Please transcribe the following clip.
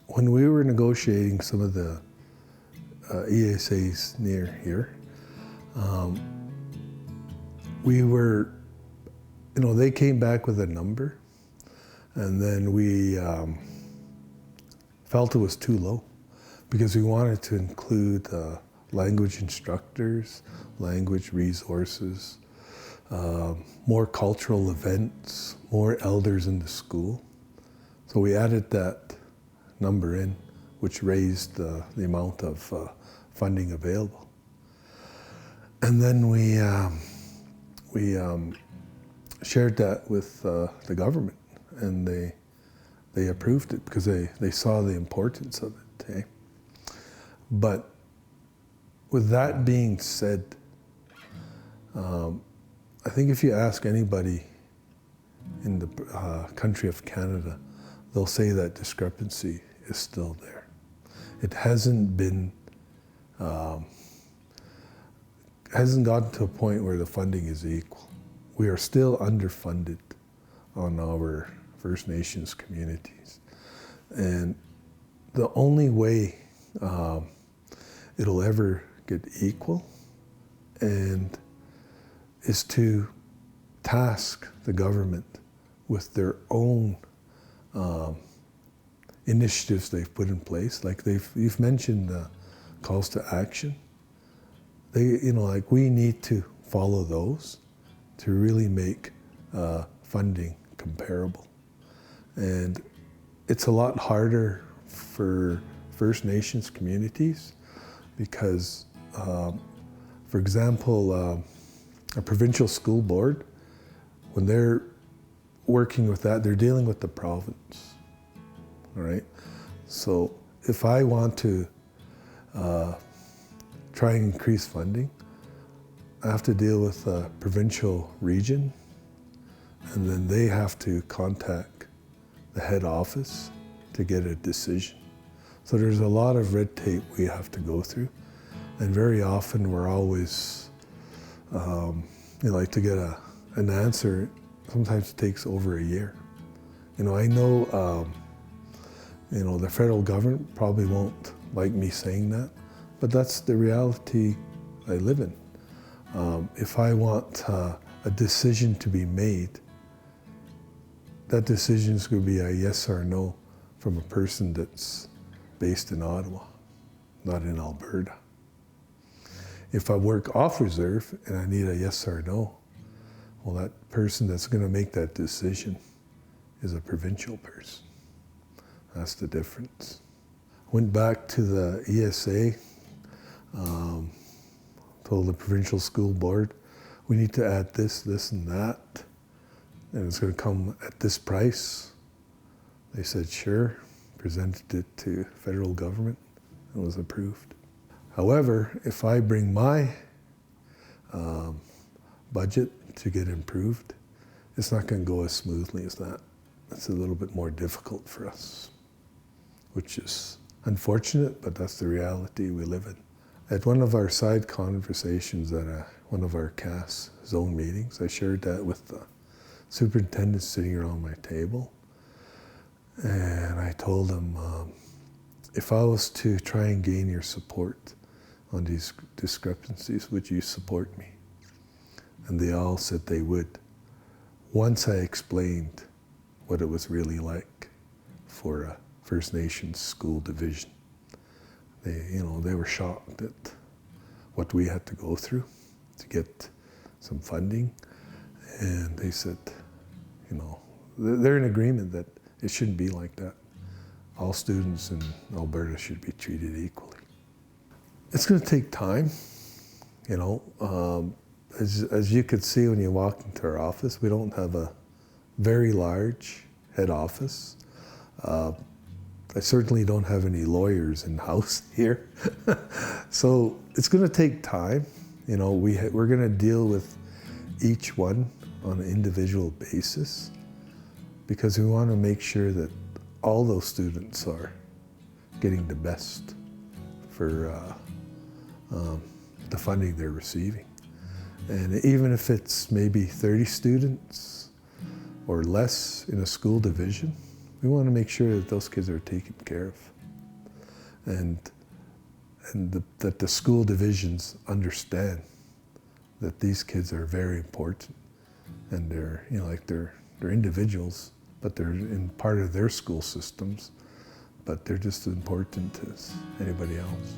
When we were negotiating some of the ESAs near here, we were, they came back with a number, and then we felt it was too low because we wanted to include language instructors, language resources, more cultural events, more elders in the school. So we added that number in, which raised the amount of funding available. And then we shared that with the government, and they approved it because they saw the importance of it. Eh? But with that being said, I think if you ask anybody in the country of Canada, they'll say that discrepancy is still there. It hasn't been, hasn't gotten to a point where the funding is equal. We are still underfunded on our First Nations communities. And the only way it'll ever get equal and is to task the government with their own initiatives they've put in place. Like you've mentioned calls to action. We need to follow those to really make funding comparable. And it's a lot harder for First Nations communities because, for example, a provincial school board, when they're working with that, they're dealing with the province, all right? So if I want to try and increase funding, I have to deal with a provincial region, and then they have to contact the head office to get a decision. So there's a lot of red tape we have to go through, and very often we're always, to get an answer, sometimes it takes over a year. I know, the federal government probably won't like me saying that, but that's the reality I live in. If I want a decision to be made, that decision is going to be a yes or no from a person that's based in Ottawa, not in Alberta. If I work off reserve and I need a yes or no, well, that person that's going to make that decision is a provincial person. That's the difference. Went back to the ESA, told the provincial school board, we need to add this, this, and that, and it's going to come at this price. They said, sure, presented it to federal government, and was approved. However, if I bring my budget to get improved, it's not going to go as smoothly as that. It's a little bit more difficult for us, which is unfortunate, but that's the reality we live in. At one of our side conversations at one of our CAS zone meetings, I shared that with the superintendent sitting around my table. And I told him, if I was to try and gain your support on these discrepancies, would you support me? And they all said they would. Once I explained what it was really like for a First Nations school division, they were shocked at what we had to go through to get some funding. And they said, they're in agreement that it shouldn't be like that. All students in Alberta should be treated equally. It's going to take time, As you could see when you walked into our office, we don't have a very large head office. I certainly don't have any lawyers in-house here. So it's going to take time. We're going to deal with each one on an individual basis because we want to make sure that all those students are getting the best for the funding they're receiving. And even if it's maybe 30 students or less in a school division, we want to make sure that those kids are taken care of. and that the school divisions understand that these kids are very important, and they're, you know, like they're individuals, but they're in part of their school systems, but they're just as important as anybody else.